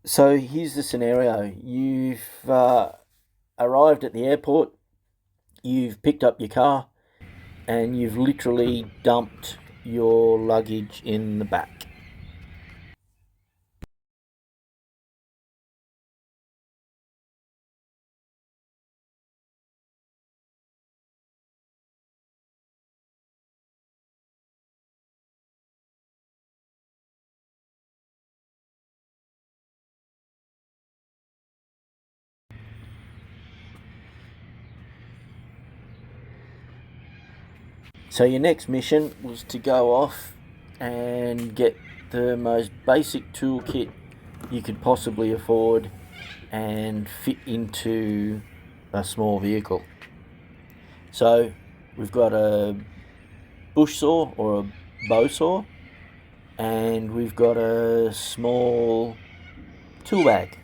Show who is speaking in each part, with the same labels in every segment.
Speaker 1: So here's the scenario. You've arrived at the airport, you've picked up your car, and you've literally dumped your luggage in the back. So your next mission was to go off and get the most basic toolkit you could possibly afford and fit into a small vehicle. So we've got a bush saw or a bow saw, and we've got a small tool bag.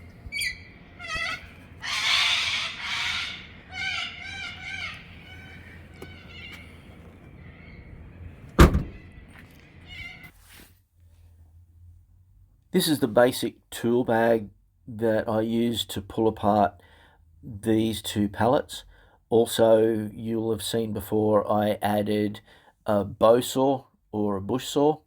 Speaker 1: This is the basic tool bag that I use to pull apart these two pallets. Also, you'll have seen before I added a bow saw or a bush saw,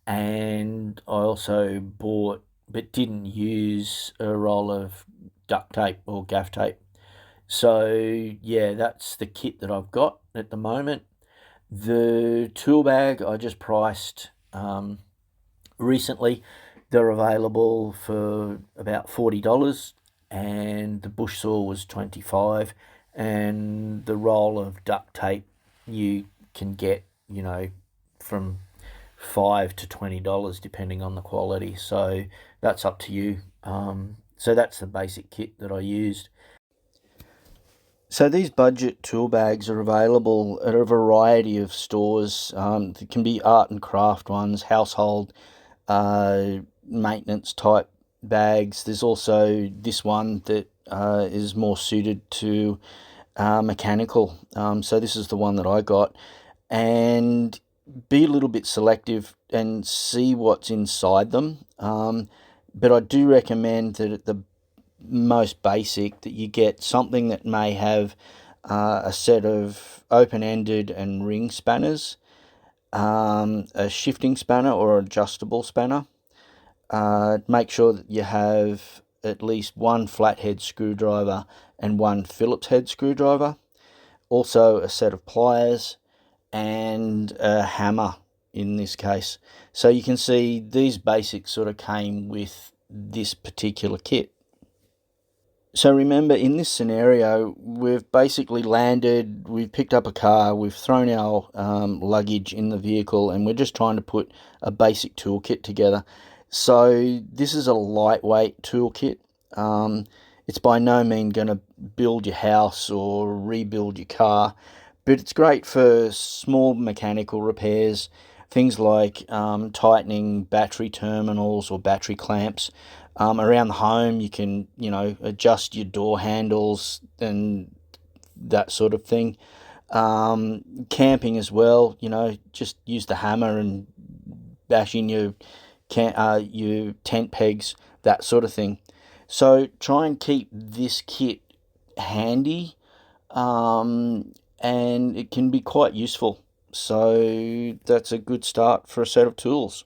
Speaker 1: and I also bought but didn't use a roll of duct tape or gaff tape. So, yeah, that's the kit that I've got at the moment. The tool bag I just priced recently. They're available for about $40, and the bush saw was 25, and the roll of duct tape you can get, from $5 to $20 depending on the quality. So that's up to you. So that's the basic kit that I used. So these budget tool bags are available at a variety of stores. There can be art and craft ones, household, maintenance type bags. There's also this one that is more suited to mechanical. So this is the one that I got, and be a little bit selective and see what's inside them. But I do recommend that at the most basic that you get something that may have a set of open-ended and ring spanners, a shifting spanner or adjustable spanner. Make sure that you have at least one flathead screwdriver and one Phillips head screwdriver. Also a set of pliers and a hammer in this case. So you can see these basics sort of came with this particular kit. So remember, in this scenario, we've basically landed, we've picked up a car, we've thrown our luggage in the vehicle, and we're just trying to put a basic toolkit together. So this is a lightweight toolkit. It's by no means going to build your house or rebuild your car, but it's great for small mechanical repairs, things like tightening battery terminals or battery clamps. Around the home, you can, adjust your door handles and that sort of thing. Camping as well, just use the hammer and bash in your tent pegs, that sort of thing. So try and keep this kit handy, and it can be quite useful. So that's a good start for a set of tools.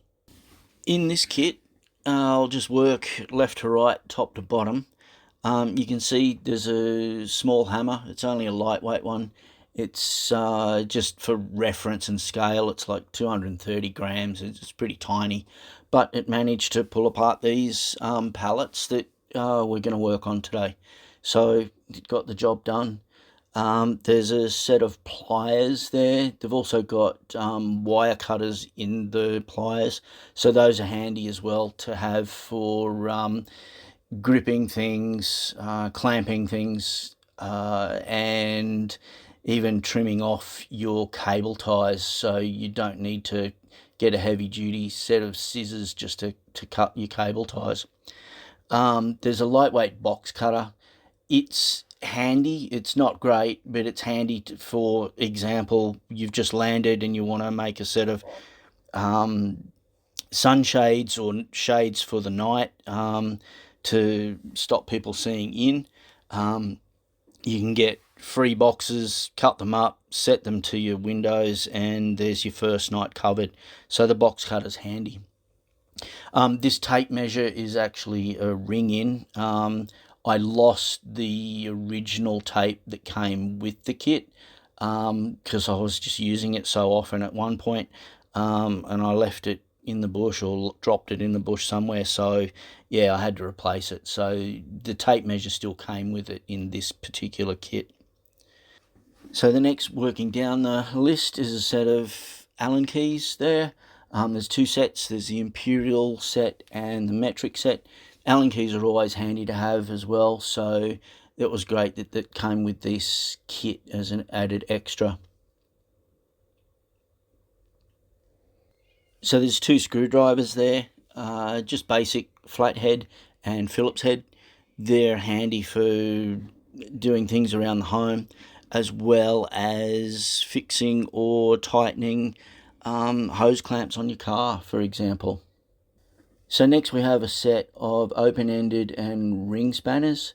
Speaker 1: In this kit, I'll just work left to right, top to bottom. You can see there's a small hammer. It's only a lightweight one. It's just for reference and scale. It's like 230 grams. It's pretty tiny, but it managed to pull apart these pallets that we're going to work on today. So it got the job done. There's a set of pliers there. They've also got wire cutters in the pliers, so those are handy as well to have for gripping things, clamping things, and even trimming off your cable ties, so you don't need to get a heavy duty set of scissors just to cut your cable ties. There's a lightweight box cutter. It's handy. It's not great, but it's handy for example, you've just landed and you want to make a set of sunshades or shades for the night. to stop people seeing in. You can get free boxes, cut them up, set them to your windows, and there's your first night covered. So the box cutter's handy. This tape measure is actually a ring in. I lost the original tape that came with the kit because I was just using it so often at one point, and I left it in the bush or dropped it in the bush somewhere. So yeah, I had to replace it. So the tape measure still came with it in this particular kit. So the next, working down the list, is a set of Allen keys there. There's two sets. There's the Imperial set and the metric set. Allen keys are always handy to have as well, so it was great that that came with this kit as an added extra. So there's two screwdrivers there, just basic flathead and Phillips head. They're handy for doing things around the home, as well as fixing or tightening hose clamps on your car, for example. So next we have a set of open-ended and ring spanners.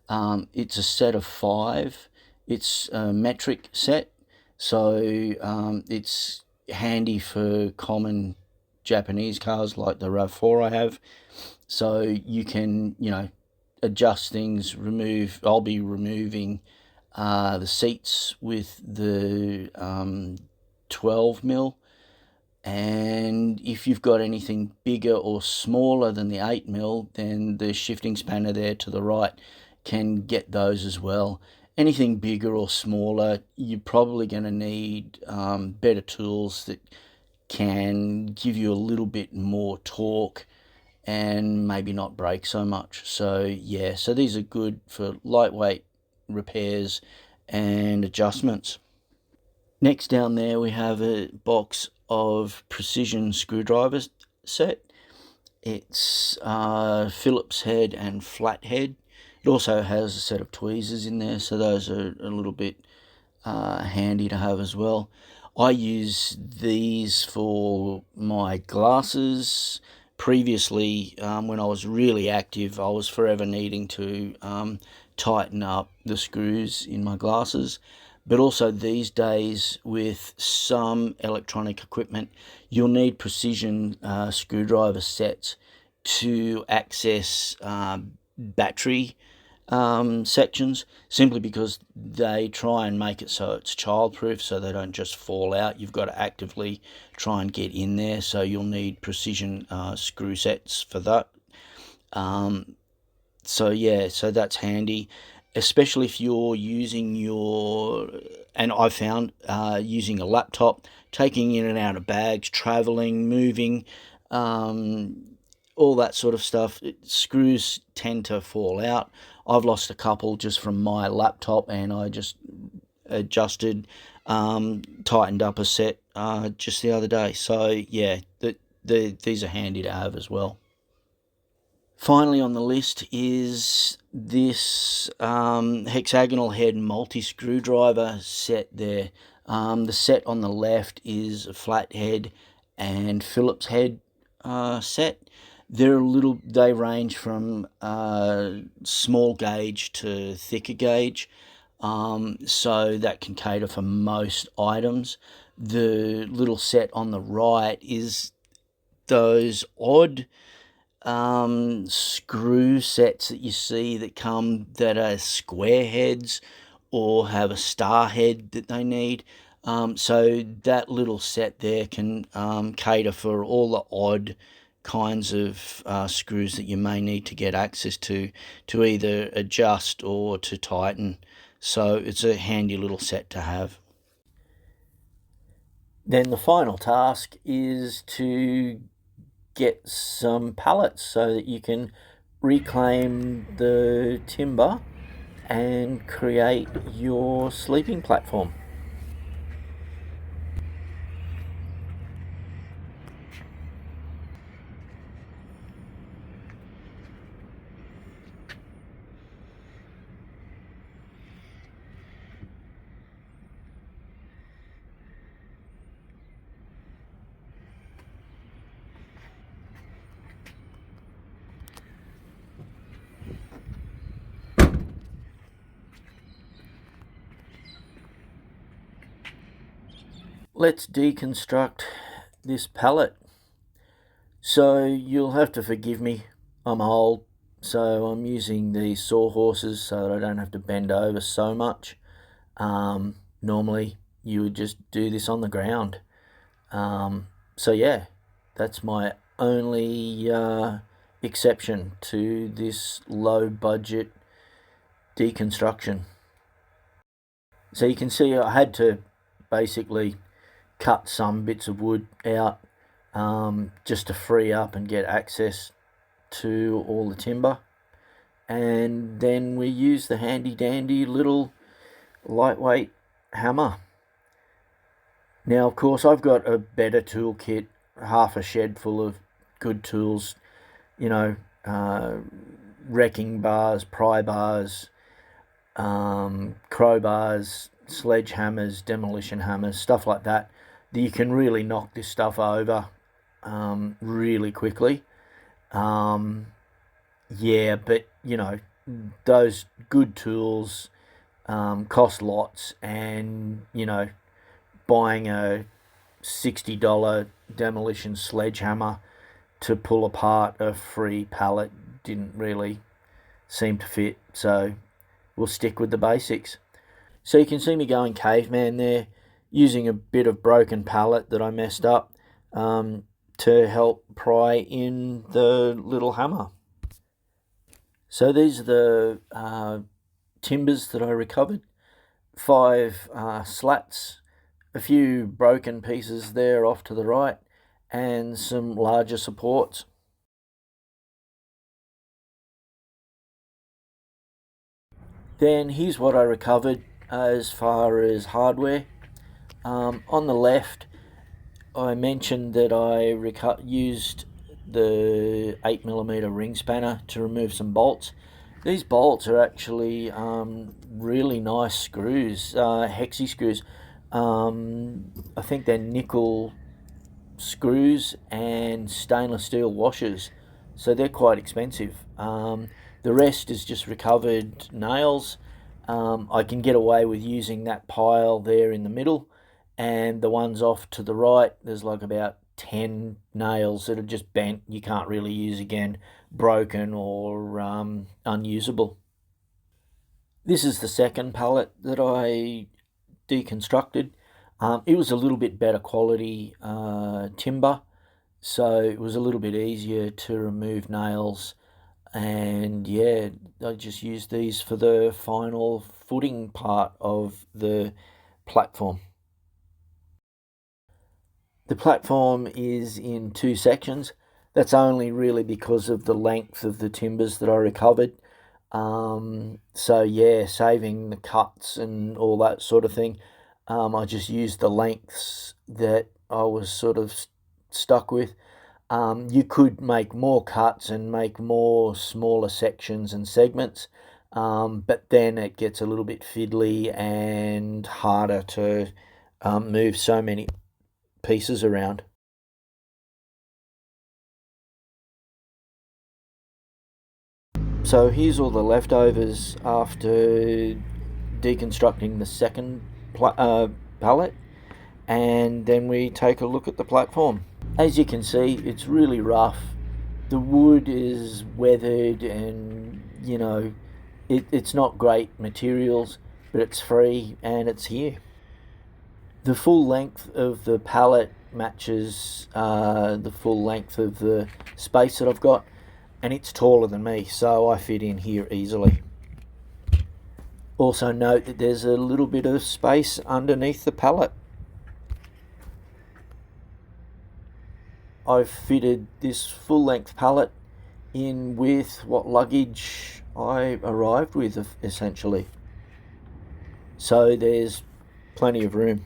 Speaker 1: It's a set of 5. It's a metric set, so it's handy for common Japanese cars like the RAV4 I have. So you can, adjust things, I'll be removing the seats with the 12 mil, and if you've got anything bigger or smaller than the 8 mil, then the shifting spanner there to the right can get those as well. Anything bigger or smaller, you're probably going to need better tools that can give you a little bit more torque and maybe not break so much. So yeah, so these are good for lightweight repairs and adjustments. Next down there we have a box of precision screwdrivers set. It's Phillips head and flat head. It also has a set of tweezers in there, so those are a little bit handy to have as well. I use these for my glasses. Previously, when I was really active, I was forever needing to tighten up the screws in my glasses. But also these days, with some electronic equipment, you'll need precision screwdriver sets to access battery sections, simply because they try and make it so it's childproof, so they don't just fall out. You've got to actively try and get in there, so you'll need precision screw sets for that. So yeah, so that's handy, especially if you're using and I found using a laptop, taking in and out of bags, traveling, moving, all that sort of stuff. Screws tend to fall out. I've lost a couple just from my laptop, and I just adjusted, tightened up a set just the other day. So yeah, these are handy to have as well. Finally on the list is this hexagonal head multi-screwdriver set there. The set on the left is a flat head and Phillips head set. They range from small gauge to thicker gauge, so that can cater for most items. The little set on the right is those odd screw sets that you see that are square heads or have a star head that they need. So that little set there can cater for all the odd kinds of screws that you may need to get access to either adjust or to tighten. So it's a handy little set to have. Then the final task is to get some pallets so that you can reclaim the timber and create your sleeping platform. let's deconstruct this pallet. So you'll have to forgive me, I'm old, so I'm using these sawhorses so that I don't have to bend over so much. Normally you would just do this on the ground. So yeah, that's my only exception to this low budget deconstruction. So you can see I had to basically cut some bits of wood out just to free up and get access to all the timber, and then we use the handy dandy little lightweight hammer. Now of course I've got a better toolkit, half a shed full of good tools, you know, wrecking bars, pry bars, crowbars, sledgehammers, demolition hammers, stuff like that you can really knock this stuff over really quickly. Yeah, but you know, those good tools cost lots, and you know, buying a $60 demolition sledgehammer to pull apart a free pallet didn't really seem to fit, so we'll stick with the basics. So you can see me going caveman there, using a bit of broken pallet that I messed up to help pry in the little hammer. So these are the timbers that I recovered. 5 slats, a few broken pieces there off to the right, and some larger supports. Then here's what I recovered as far as hardware. On the left, I mentioned that I used the 8mm ring spanner to remove some bolts. These bolts are actually really nice screws, hexi screws. I think they're nickel screws and stainless steel washers, so they're quite expensive. The rest is just recovered nails. I can get away with using that pile there in the middle, and the ones off to the right, there's like about 10 nails that are just bent, you can't really use again, broken or unusable. This is the second pallet that I deconstructed. It was a little bit better quality timber, so it was a little bit easier to remove nails, and yeah, I just used these for the final footing part of the platform. The platform is in 2 sections. That's only really because of the length of the timbers that I recovered. So yeah, saving the cuts and all that sort of thing, I just used the lengths that I was sort of stuck with. You could make more cuts and make more smaller sections and segments, but then it gets a little bit fiddly and harder to move so many pieces around. So here's all the leftovers after deconstructing the second pallet, and then we take a look at the platform. As you can see, it's really rough. The wood is weathered, and you know, it's not great materials, but it's free and it's here. The full length of the pallet matches the full length of the space that I've got, and it's taller than me, so I fit in here easily. Also note that there's a little bit of space underneath the pallet. I've fitted this full length pallet in with what luggage I arrived with, essentially. So there's plenty of room.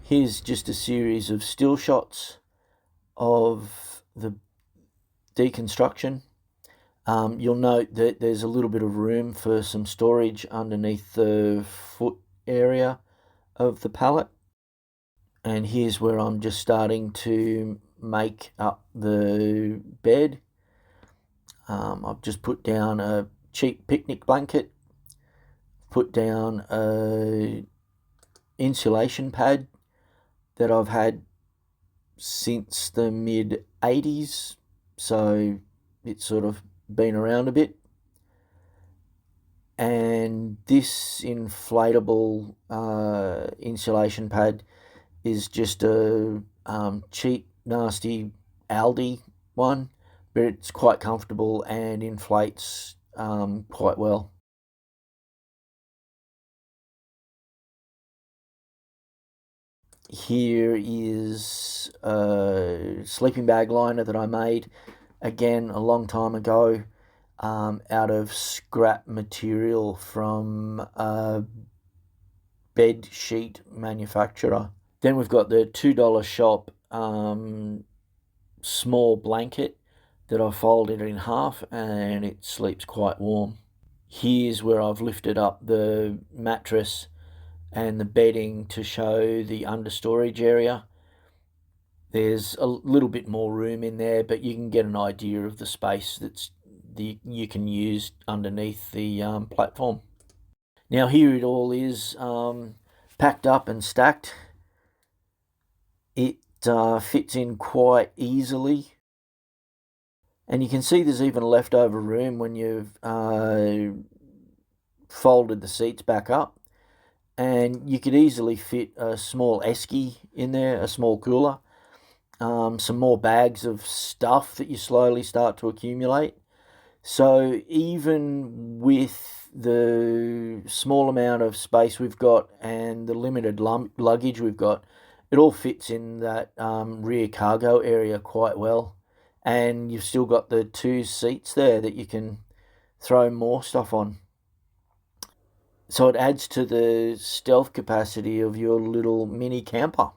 Speaker 1: Here's just a series of still shots of the deconstruction. You'll note that there's a little bit of room for some storage underneath the foot area of the pallet. And here's where I'm just starting to make up the bed. I've just put down a cheap picnic blanket, put down a insulation pad that I've had since the mid 80s, so it's sort of been around a bit. And this inflatable insulation pad is just a cheap, nasty Aldi one, but it's quite comfortable and inflates quite well. Here is a sleeping bag liner that I made, again, a long time ago, out of scrap material from a bed sheet manufacturer. Then we've got the $2 shop small blanket that I folded in half, and it sleeps quite warm. Here's where I've lifted up the mattress and the bedding to show the understorage area. There's a little bit more room in there, but you can get an idea of the space you can use underneath the platform. Now here it all is packed up and stacked. It fits in quite easily, and you can see there's even leftover room when you've folded the seats back up. And you could easily fit a small esky in there, a small cooler, some more bags of stuff that you slowly start to accumulate. So even with the small amount of space we've got and the limited luggage we've got, it all fits in that rear cargo area quite well. And you've still got the 2 seats there that you can throw more stuff on. So it adds to the stealth capacity of your little mini camper.